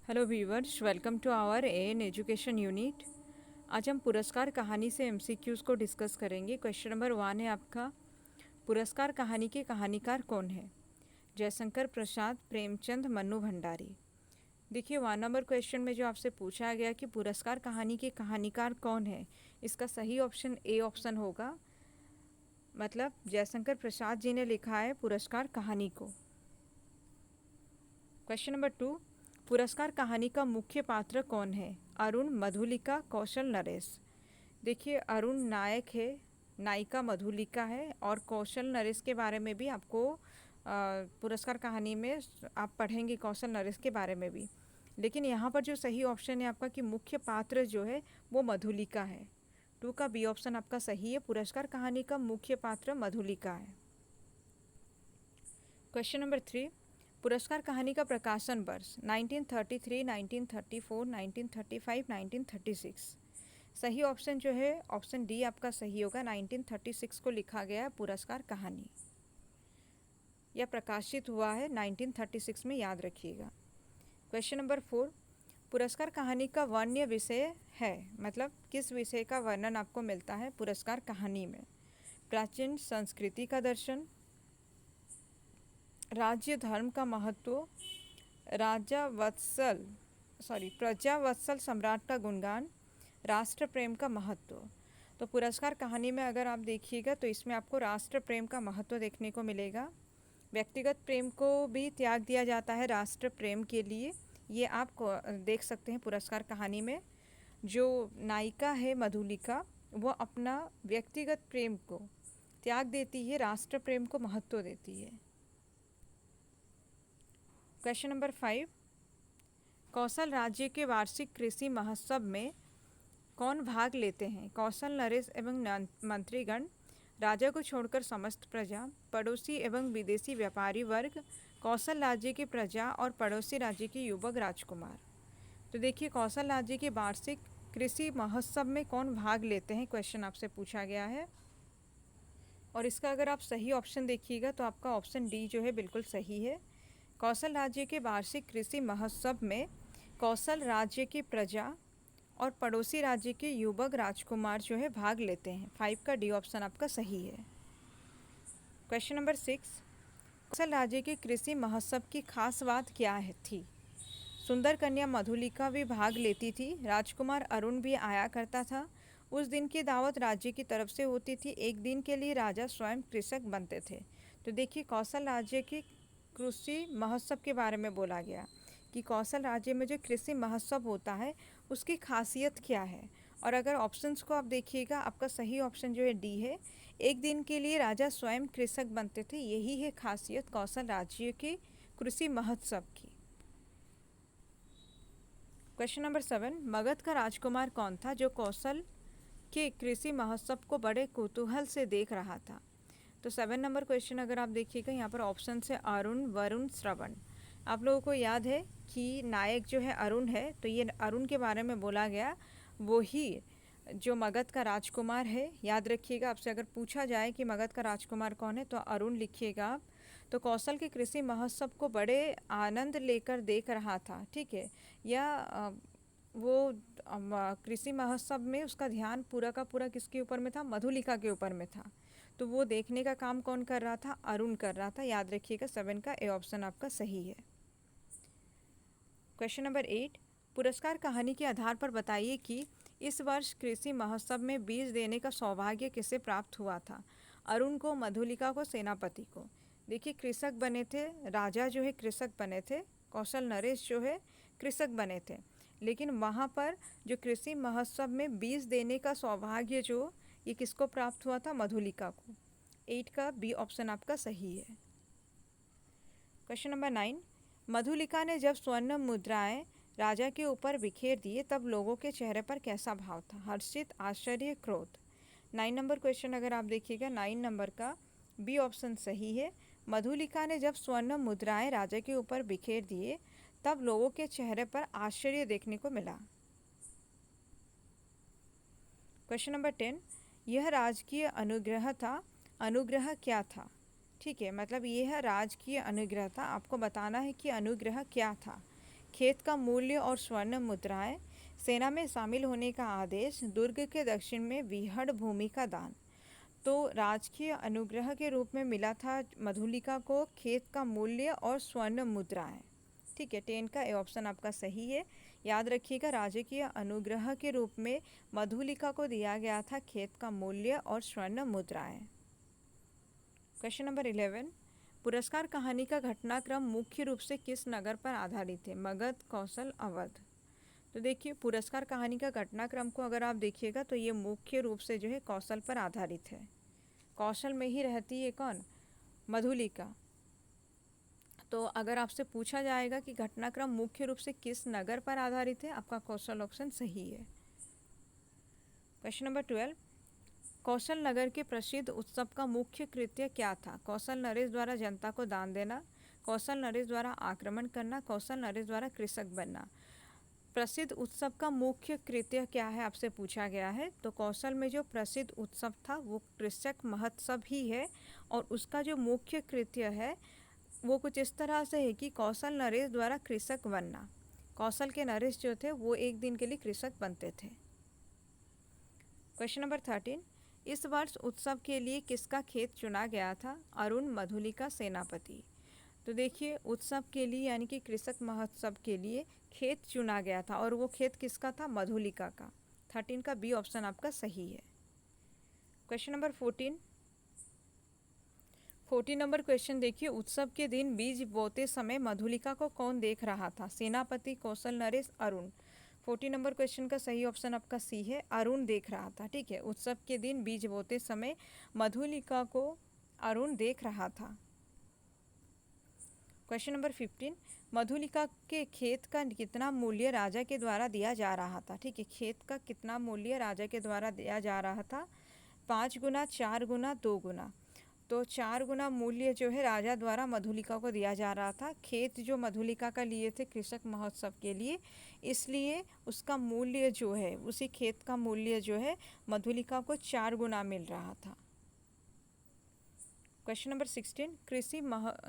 Hello viewers, welcome to our an education unit. आज हम पुरस्कार कहानी से एमसीक्यूज़ को डिस्कस करेंगे। क्वेश्चन नंबर 1 है आपका, पुरस्कार कहानी के कहानीकार कौन है? जयशंकर प्रसाद, प्रेमचंद, मन्नू भंडारी। देखिए 1 नंबर क्वेश्चन में जो आपसे पूछा गया कि पुरस्कार कहानी के कहानीकार कौन है, इसका सही ऑप्शन ए ऑप्शन होगा। मतलब जयशंकर प्रसाद जी ने लिखा है पुरस्कार कहानी को। क्वेश्चन नंबर 2, पुरस्कार कहानी का मुख्य पात्र कौन है? अरुण, मधुलिका, कौशल, नरेश। देखिए अरुण नायक है, नायिका मधुलिका है और कौशल नरेश के बारे में भी आपको पुरस्कार कहानी में आप पढ़ेंगे कौशल नरेश के बारे में भी। लेकिन यहाँ पर जो सही ऑप्शन है आपका कि मुख्य पात्र जो है वो मधुलिका है। 2 का बी ऑप्शन आपका सही है, पुरस्कार कहानी का मुख्य पात्र मधुलिका है। क्वेश्चन नंबर 3, पुरस्कार कहानी का प्रकाशन वर्ष 1933, 1934, 1935, 1936। सही ऑप्शन जो है ऑप्शन डी आपका सही होगा। 1936 को लिखा गया है पुरस्कार कहानी, यह प्रकाशित हुआ है 1936 में, याद रखिएगा। क्वेश्चन नंबर 4, पुरस्कार कहानी का वर्ण्य विषय है, मतलब किस विषय का वर्णन आपको मिलता है पुरस्कार कहानी में? प्राचीन संस्कृति का दर्शन, राज्य धर्म का महत्व, प्रजा वत्सल सम्राट का गुणगान, राष्ट्र प्रेम का महत्व। तो पुरस्कार कहानी में अगर आप देखिएगा तो इसमें आपको राष्ट्र प्रेम का महत्व देखने को मिलेगा। व्यक्तिगत प्रेम को भी त्याग दिया जाता है राष्ट्र प्रेम के लिए, ये आप देख सकते हैं पुरस्कार कहानी में। जो नायिका है मधुलिका, वो अपना व्यक्तिगत प्रेम को त्याग देती है, राष्ट्र प्रेम को महत्व देती है। क्वेश्चन नंबर 5, कौशल राज्य के वार्षिक कृषि महोत्सव में कौन भाग लेते हैं? कौशल, नरेश एवं मंत्रीगण, राजा को छोड़कर समस्त प्रजा, पड़ोसी एवं विदेशी व्यापारी वर्ग, कौशल राज्य की प्रजा और पड़ोसी राज्य के युवक राजकुमार। तो देखिए कौशल राज्य के वार्षिक कृषि महोत्सव में कौन भाग लेते हैं, क्वेश्चन आपसे पूछा गया है। और इसका अगर आप सही ऑप्शन देखिएगा तो आपका ऑप्शन डी जो है बिल्कुल सही है। कौशल राज्य के वार्षिक कृषि महोत्सव में कौशल राज्य की प्रजा और पड़ोसी राज्य के युवक राजकुमार जो है भाग लेते हैं। 5 का डी ऑप्शन आपका सही है। क्वेश्चन नंबर 6, कौशल राज्य के कृषि महोत्सव की खास बात क्या है थी? सुंदर कन्या मधुलिका भी भाग लेती थी, राजकुमार अरुण भी आया करता था, उस दिन की दावत राज्य की तरफ से होती थी, एक दिन के लिए राजा स्वयं कृषक बनते थे। तो देखिए कौशल राज्य की कृषि महोत्सव के बारे में बोला गया कि कौशल राज्य में जो कृषि महोत्सव होता है उसकी खासियत क्या है। और अगर ऑप्शंस को आप देखिएगा, आपका सही ऑप्शन जो है डी है, एक दिन के लिए राजा स्वयं कृषक बनते थे, यही है खासियत कौशल राज्य के कृषि महोत्सव की। क्वेश्चन नंबर 7, मगध का राजकुमार कौन था जो कौशल के कृषि महोत्सव को बड़े कौतूहल से देख रहा था? तो 7 नंबर क्वेश्चन अगर आप देखिएगा, यहाँ पर ऑप्शन है अरुण, वरुण, श्रवण। आप लोगों को याद है कि नायक जो है अरुण है, तो ये अरुण के बारे में बोला गया, वो ही जो मगध का राजकुमार है। याद रखिएगा, आपसे अगर पूछा जाए कि मगध का राजकुमार कौन है तो अरुण लिखिएगा आप। तो कौशल के कृषि महोत्सव को बड़े आनंद लेकर देख रहा था, ठीक है। या वो कृषि महोत्सव में उसका ध्यान पूरा का पूरा किसके ऊपर में था? मधुलिका के ऊपर में था। तो वो देखने का काम कौन कर रहा था? अरुण कर रहा था। याद रखिएगा 7 का ए ऑप्शन आपका सही है। क्वेश्चन नंबर 8, पुरस्कार कहानी के आधार पर बताइए कि इस वर्ष कृषि महोत्सव में बीज देने का सौभाग्य किसे प्राप्त हुआ था? अरुण को, मधुलिका को, सेनापति को। देखिए कृषक बने थे, राजा जो है कृषक बने थे, कौशल नरेश जो है कृषक बने थे, लेकिन वहाँ पर जो कृषि महोत्सव में बीज देने का सौभाग्य जो ये किसको प्राप्त हुआ था? मधुलिका को। 8 का बी ऑप्शन आपका सही है। क्वेश्चन नंबर 9, मधुलिका ने जब स्वर्ण मुद्राएं राजा के ऊपर बिखेर दिए तब लोगों के चेहरे पर कैसा भाव था? हर्षित, आश्चर्य, क्रोध। 9 नंबर क्वेश्चन अगर आप देखिएगा, 9 नंबर का बी ऑप्शन सही है। मधुलिका ने जब स्वर्ण मुद्राएं राजा के ऊपर बिखेर दिए तब लोगों के चेहरे पर आश्चर्य देखने को मिला। क्वेश्चन नंबर 10, यह राजकीय अनुग्रह था, अनुग्रह क्या था? ठीक है, मतलब यह राजकीय अनुग्रह था, आपको बताना है कि अनुग्रह क्या था। खेत का मूल्य और स्वर्ण मुद्राएं, सेना में शामिल होने का आदेश, दुर्ग के दक्षिण में विहड़ भूमि का दान। तो राजकीय अनुग्रह के रूप में मिला था मधुलिका को खेत का मूल्य और स्वर्ण मुद्राएं। ठीक है, 10 का ए ऑप्शन आपका सही है। याद रखिएगा, राजकीय अनुग्रह के रूप में मधुलिका को दिया गया था खेत का मूल्य और स्वर्ण मुद्राएं। क्वेश्चन नंबर 11, पुरस्कार कहानी का घटनाक्रम मुख्य रूप से किस नगर पर आधारित है? मगध, कौशल, अवध। तो देखिए, पुरस्कार कहानी का घटनाक्रम को अगर आप देखिएगा तो ये मुख्य रूप से जो है कौशल पर आधारित है। कौशल में ही रहती है कौन? मधुलिका। तो अगर आपसे पूछा जाएगा कि घटनाक्रम मुख्य रूप से किस नगर पर आधारित है, आपका कौशल ऑप्शन सही है। क्वेश्चन नंबर 12, कौशल नगर के प्रसिद्ध उत्सव का मुख्य कृत्य क्या था? कौशल नरेश द्वारा जनता को दान देना, कौशल नरेश द्वारा आक्रमण करना, कौशल नरेश द्वारा कृषक बनना। प्रसिद्ध उत्सव का मुख्य कृत्य क्या है आपसे पूछा गया है। तो कौशल में जो प्रसिद्ध उत्सव था वो कृषक महोत्सव ही है, और उसका जो मुख्य कृत्य है वो कुछ इस तरह से है कि कौशल नरेश द्वारा कृषक बनना। कौशल के नरेश जो थे वो एक दिन के लिए कृषक बनते थे। क्वेश्चन नंबर 13, इस वर्ष उत्सव के लिए किसका खेत चुना गया था? अरुण, मधुलिका, सेनापति। तो देखिए, उत्सव के लिए यानी कि कृषक महोत्सव के लिए खेत चुना गया था, और वो खेत किसका था? मधुलिका का। 13 का बी ऑप्शन आपका सही है। क्वेश्चन नंबर 14 नंबर क्वेश्चन देखिए, उत्सव के दिन बीज बोते समय मधुलिका को कौन देख रहा था? सेनापति, कौशल नरेश, अरुण। 14 नंबर क्वेश्चन का सही ऑप्शन आपका सी है, अरुण देख रहा था। ठीक है, उत्सव के दिन बीज बोते समय मधुलिका को अरुण देख रहा था। क्वेश्चन नंबर 15, मधुलिका के खेत का कितना मूल्य राजा के द्वारा दिया जा रहा था? ठीक है, खेत का कितना मूल्य राजा के द्वारा दिया जा रहा था? 5 गुना, 4 गुना, 2 गुना। तो 4 गुना मूल्य जो है राजा द्वारा मधुलिका को दिया जा रहा था। खेत जो मधुलिका का लिए थे कृषक महोत्सव के लिए, इसलिए उसका मूल्य जो है, उसी खेत का मूल्य जो है मधुलिका को 4 गुना मिल रहा था। क्वेश्चन नंबर 16,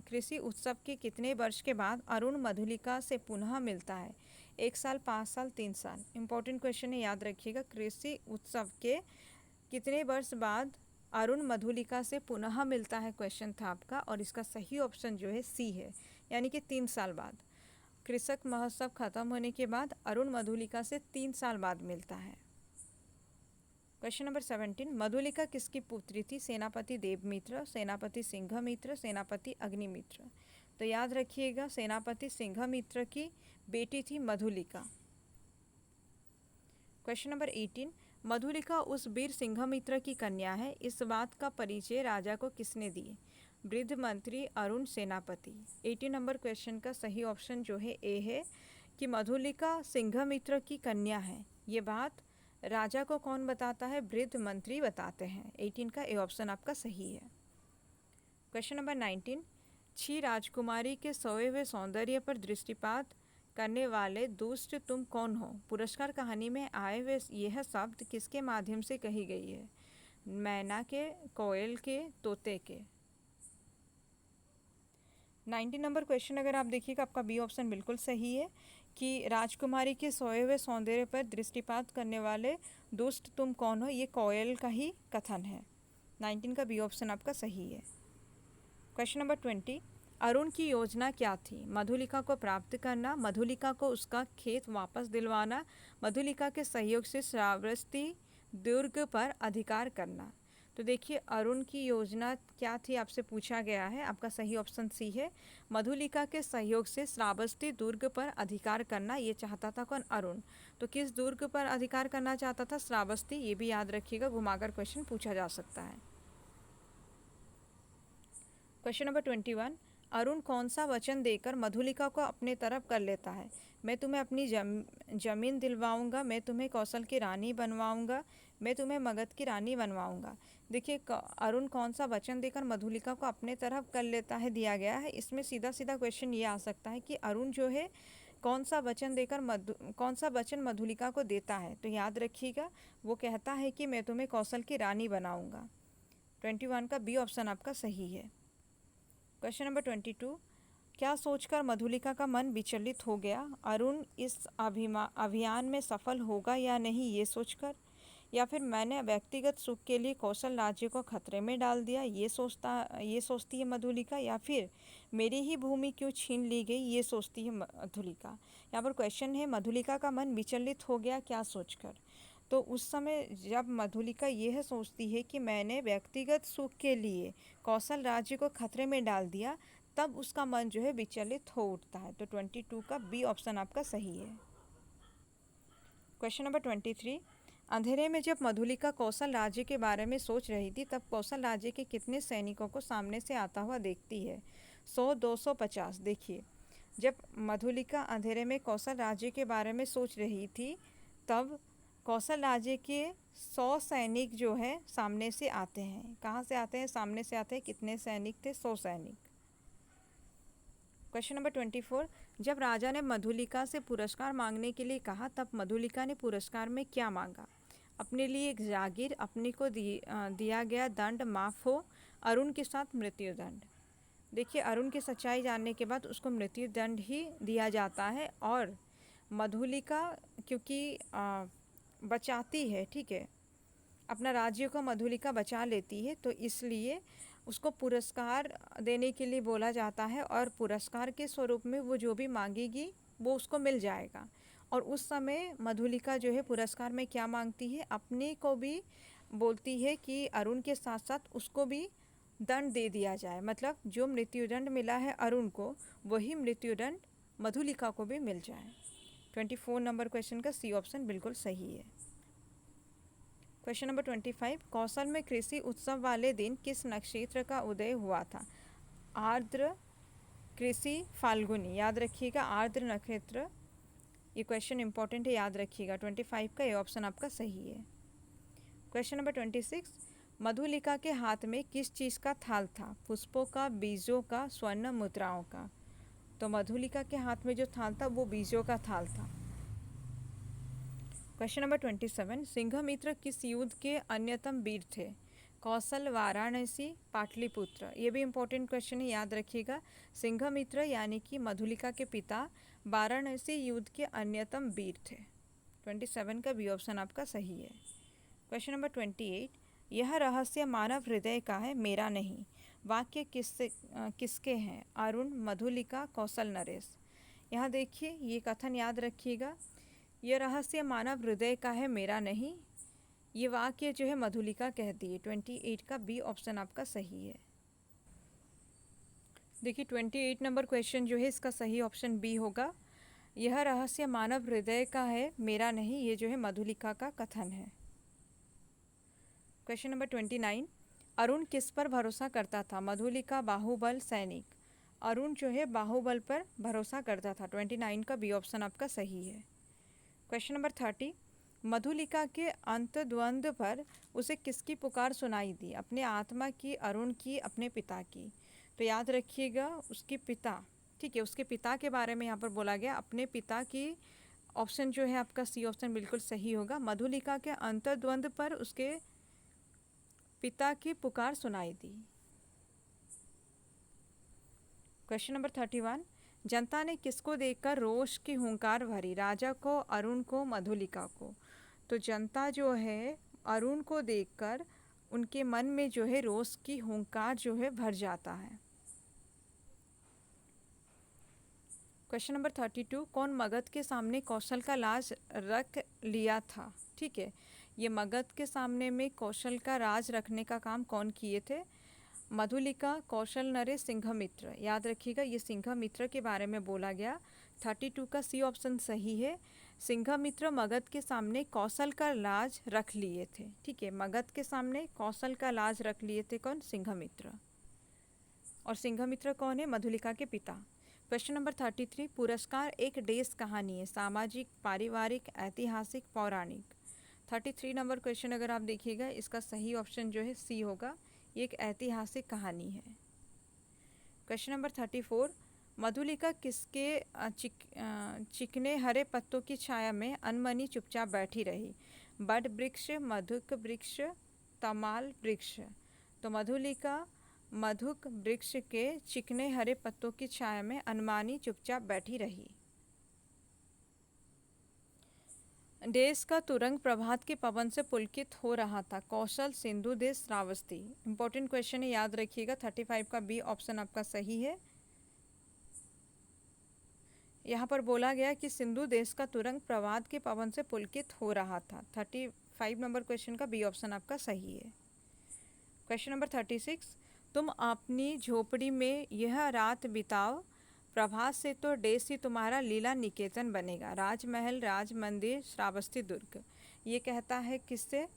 कृषि उत्सव के कितने वर्ष के बाद अरुण मधुलिका से पुनः मिलता है? 1 साल, 5 साल, 3 साल। इंपॉर्टेंट क्वेश्चन है, याद रखिएगा। कृषि उत्सव के कितने वर्ष बाद अरुण मधुलिका से पुनः मिलता है, क्वेश्चन था आपका, और इसका सही ऑप्शन जो है सी है, यानी कि 3 साल बाद। कृषक महोत्सव खत्म होने के बाद अरुण मधुलिका से 3 साल बाद मिलता है। क्वेश्चन नंबर 17, मधुलिका किसकी पुत्री थी? सेनापति देवमित्र, सेनापति सिंघमित्र, सेनापति अग्निमित्र। तो याद रखिएगा, सेनापति सिंघमित्र की बेटी थी मधुलिका। क्वेश्चन नंबर 18, मधुलिका उस वीर सिंघमित्र की कन्या है, इस बात का परिचय राजा को किसने दिए? वृद्ध मंत्री, अरुण, सेनापति। 18 नंबर क्वेश्चन का सही ऑप्शन जो है ए है कि मधुलिका सिंघमित्र की कन्या है। ये बात राजा को कौन बताता है? वृद्ध मंत्री बताते हैं। 18 का ए ऑप्शन आपका सही है। क्वेश्चन नंबर 19, छी राजकुमारी के सोए हुए सौंदर्य पर दृष्टिपात करने वाले दुष्ट तुम कौन हो? पुरस्कार कहानी में आए हुए यह शब्द किसके माध्यम से कही गई है? मैना के, कोयल के, तोते के। 19 नंबर क्वेश्चन अगर आप देखिएगा, आपका बी ऑप्शन बिल्कुल सही है कि राजकुमारी के सोए हुए सौंदर्य पर दृष्टिपात करने वाले दुष्ट तुम कौन हो, ये कोयल का ही कथन है। 19 का बी ऑप्शन आपका सही है। क्वेश्चन नंबर 20, अरुण की योजना क्या थी? मधुलिका को प्राप्त करना, मधुलिका को उसका खेत वापस दिलवाना, मधुलिका के सहयोग से श्रावस्ती दुर्ग पर अधिकार करना। तो देखिए, अरुण की योजना क्या थी आपसे पूछा गया है, आपका सही ऑप्शन सी है, मधुलिका के सहयोग से श्रावस्ती दुर्ग पर अधिकार करना। ये चाहता था कौन? अरुण। तो किस दुर्ग पर अधिकार करना चाहता था? श्रावस्ती। ये भी याद रखिएगा, घुमाकर क्वेश्चन पूछा जा सकता है। क्वेश्चन नंबर 21, अरुण कौन सा वचन देकर मधुलिका को अपने तरफ कर लेता है? मैं तुम्हें अपनी जमीन दिलवाऊंगा, मैं तुम्हें कौशल की रानी बनवाऊंगा, मैं तुम्हें मगध की रानी बनवाऊंगा। देखिए, अरुण कौन सा वचन देकर मधुलिका को अपने तरफ कर लेता है दिया गया है। इसमें सीधा सीधा क्वेश्चन ये आ सकता है कि अरुण जो है कौन सा वचन देकर कौन सा वचन मधुलिका को देता है। तो याद रखिएगा, वो कहता है कि मैं तुम्हें कौशल की रानी बनाऊंगा। 21 का बी ऑप्शन आपका सही है। क्वेश्चन नंबर 22, क्या सोचकर मधुलिका का मन विचलित हो गया? अरुण इस अभियान में सफल होगा या नहीं ये सोचकर, या फिर मैंने व्यक्तिगत सुख के लिए कौशल राज्य को खतरे में डाल दिया ये सोचती है मधुलिका, या फिर मेरी ही भूमि क्यों छीन ली गई ये सोचती है मधुलिका। यहाँ पर क्वेश्चन है मधुलिका का मन विचलित हो गया क्या सोचकर। तो उस समय जब मधुलिका यह सोचती है कि मैंने व्यक्तिगत सुख के लिए कौशल राज्य को खतरे में डाल दिया, तब उसका मन जो है विचलित हो उठता है। तो 22 का बी ऑप्शन आपका सही है। क्वेश्चन नंबर 23, अंधेरे में जब मधुलिका कौशल राज्य के बारे में सोच रही थी तब कौशल राज्य के कितने सैनिकों को सामने से आता हुआ देखती है? 100, 200, 50। देखिए, जब मधुलिका अंधेरे में कौशल राज्य के बारे में सोच रही थी तब कौशल राज्य के 100 सैनिक जो है सामने से आते हैं। कहाँ से आते हैं? सामने से आते हैं। कितने सैनिक थे? 100 सैनिक। क्वेश्चन नंबर 24, जब राजा ने मधुलिका से पुरस्कार मांगने के लिए कहा तब मधुलिका ने पुरस्कार में क्या मांगा? अपने लिए एक जागीर, अपने को दिया गया दंड माफ़ हो, अरुण के साथ मृत्युदंड। देखिए, अरुण की सच्चाई जानने के बाद उसको मृत्युदंड ही दिया जाता है, और मधुलिका क्योंकि बचाती है, ठीक है, अपना राज्य को मधुलिका बचा लेती है, तो इसलिए उसको पुरस्कार देने के लिए बोला जाता है, और पुरस्कार के स्वरूप में वो जो भी मांगेगी वो उसको मिल जाएगा। और उस समय मधुलिका जो है पुरस्कार में क्या मांगती है? अपने को भी बोलती है कि अरुण के साथ साथ उसको भी दंड दे दिया जाए, मतलब जो मृत्युदंड मिला है अरुण को वही मृत्युदंड मधुलिका को भी मिल जाए। 24 नंबर क्वेश्चन का सी ऑप्शन बिल्कुल सही है। क्वेश्चन नंबर 25, कौशल में कृषि उत्सव वाले दिन किस नक्षत्र का उदय हुआ था? आर्द्र, कृषि, फाल्गुनी। याद रखिएगा, आर्द्र नक्षत्र, ये क्वेश्चन इंपॉर्टेंट है, याद रखिएगा। 25 का ये ऑप्शन आपका सही है। क्वेश्चन नंबर 26, मधुलिका के हाथ में किस चीज़ का थाल था? पुष्पों का, बीजों का, स्वर्ण मुद्राओं का। तो मधुलिका के हाथ में जो थाल था वो बीजों का थाल था। क्वेश्चन नंबर 27, सिंघमित्र किस युद्ध के अन्यतम वीर थे? कौशल, वाराणसी, पाटलिपुत्र। ये भी इंपॉर्टेंट क्वेश्चन है, याद रखिएगा। सिंघमित्र यानी कि मधुलिका के पिता वाराणसी युद्ध के अन्यतम वीर थे। 27 का बी ऑप्शन आपका सही है। क्वेश्चन नंबर 28, यह रहस्य मानव हृदय का है, मेरा नहीं। वाक्य किसके हैं? अरुण, मधुलिका, कौशल, नरेश। यहाँ देखिए, ये कथन याद रखिएगा, यह रहस्य मानव हृदय का है, मेरा नहीं। ये वाक्य जो है मधुलिका कहती है। 28 का बी ऑप्शन आपका सही है। देखिए, 28 नंबर क्वेश्चन जो है इसका सही ऑप्शन बी होगा। यह रहस्य मानव हृदय का है, मेरा नहीं, ये जो है मधुलिका का कथन है। क्वेश्चन नंबर 29, अरुण किस पर भरोसा करता था? मधुलिका, बाहुबल, सैनिक। अरुण जो है बाहुबल पर भरोसा करता था। 29 का बी ऑप्शन आपका सही है। क्वेश्चन नंबर 30, मधुलिका के अंतद्वंद पर उसे किसकी पुकार सुनाई दी? अपने आत्मा की, अरुण की, अपने पिता की। तो याद रखिएगा, उसके पिता, ठीक है, उसके पिता के बारे में यहाँ पर बोला गया, अपने पिता की। ऑप्शन जो है आपका सी ऑप्शन बिल्कुल सही होगा। मधुलिका के अंतर्द्वंद पर उसके पिता की पुकार सुनाई दी। क्वेश्चन नंबर 31, जनता ने किसको देखकर रोष की हुंकार भरी? राजा को, अरुण को, मधुलिका को। तो जनता जो है अरुण को देखकर उनके मन में जो है रोष की हुंकार जो है भर जाता है। क्वेश्चन नंबर 32, कौन मगध के सामने कौशल का लाज रख लिया था? ठीक है, ये मगध के सामने में कौशल का राज रखने का काम कौन किए थे? मधुलिका, कौशल, नरेश, सिंघमित्र। याद रखिएगा, ये सिंघमित्र के बारे में बोला गया। 32 का सी ऑप्शन सही है। सिंघमित्र मगध के सामने कौशल का लाज रख लिए थे। ठीक है, मगध के सामने कौशल का लाज रख लिए थे कौन? सिंघमित्र। और सिंघमित्र कौन है? मधुलिका के पिता। क्वेश्चन नंबर 33, पुरस्कार एक डेस कहानी है, सामाजिक, पारिवारिक, ऐतिहासिक, पौराणिक। 33 नंबर क्वेश्चन अगर आप देखिएगा, इसका सही ऑप्शन जो है सी होगा, ये एक ऐतिहासिक कहानी है। क्वेश्चन नंबर 34, मधुलिका किसके चिकने हरे पत्तों की छाया में अनमनी चुपचाप बैठी रही? बड वृक्ष, मधुक वृक्ष, तमाल वृक्ष। तो मधुलिका मधुक वृक्ष के चिकने हरे पत्तों की छाया में अनमानी चुपचाप बैठी रही। देश का तुरंग प्रभात के पवन से पुलकित हो रहा था। कौशल, सिंधु, देश, श्रावस्ती। इंपॉर्टेंट क्वेश्चन है, याद रखिएगा। 35 का बी ऑप्शन आपका सही है। यहाँ पर बोला गया कि सिंधु देश का तुरंग प्रभात के पवन से पुलकित हो रहा था। 35 नंबर क्वेश्चन का बी ऑप्शन आपका सही है। क्वेश्चन नंबर 36, तुम अपनी झोपड़ी में यह रात बिताओ, प्रभात से तो देश ही तुम्हारा लीला निकेतन बनेगा। राजमहल, राज मंदिर, श्रावस्ती दुर्ग। ये कहता है किससे?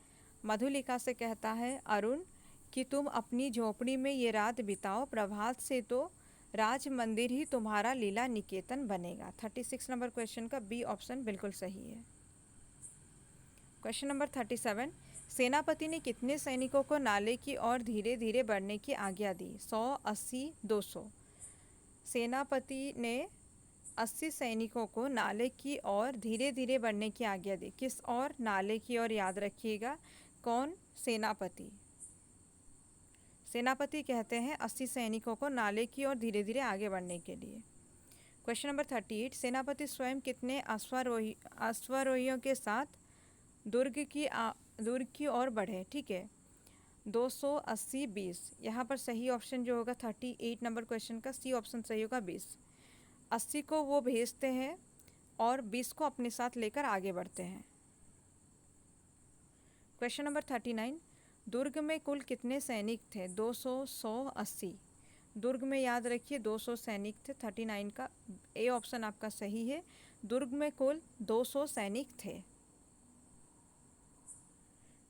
मधुलिका से कहता है अरुण कि तुम अपनी झोपड़ी में ये रात बिताओ, प्रभात से तो राज मंदिर ही तुम्हारा लीला निकेतन बनेगा। 36 नंबर क्वेश्चन का बी ऑप्शन बिल्कुल सही है। क्वेश्चन नंबर 37, सेनापति ने कितने सैनिकों को नाले की ओर धीरे धीरे बढ़ने की आज्ञा दी? 100, 80, 200। सेनापति ने 80 सैनिकों को नाले की ओर धीरे धीरे बढ़ने की आज्ञा दी। किस ओर? नाले की ओर। याद रखिएगा। कौन? सेनापति। सेनापति कहते हैं 80 सैनिकों को नाले की ओर धीरे धीरे आगे बढ़ने के लिए। क्वेश्चन नंबर 38, सेनापति स्वयं कितने अश्वारोहियों के साथ दुर्ग की ओर बढ़े? ठीक है, 200, 80, 20। यहाँ पर सही ऑप्शन जो होगा 38 नंबर क्वेश्चन का सी ऑप्शन सही होगा, 20। 80 को वो भेजते हैं और 20 को अपने साथ लेकर आगे बढ़ते हैं। क्वेश्चन नंबर 39, दुर्ग में कुल कितने सैनिक थे? 200, 100, 80। दुर्ग में याद रखिए 200 सैनिक थे। 39 का ए ऑप्शन आपका सही है। दुर्ग में कुल 200 सैनिक थे।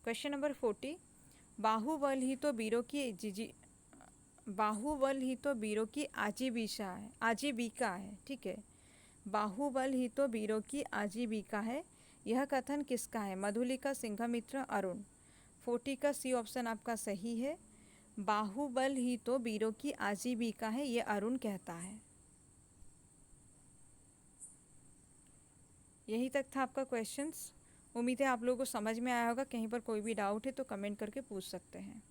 क्वेश्चन नंबर 40, बाहुबल ही तो वीरों की आजीविका है। ठीक है, बाहुबल ही तो वीरों की आजीविका है। यह कथन किसका है? मधुलिका, सिंघमित्र, अरुण। 40 का सी ऑप्शन आपका सही है। बाहुबल ही तो वीरों की आजीविका है, ये अरुण कहता है। यही तक था आपका क्वेश्चंस। उम्मीद है आप लोगों को समझ में आया होगा। कहीं पर कोई भी डाउट है तो कमेंट करके पूछ सकते हैं।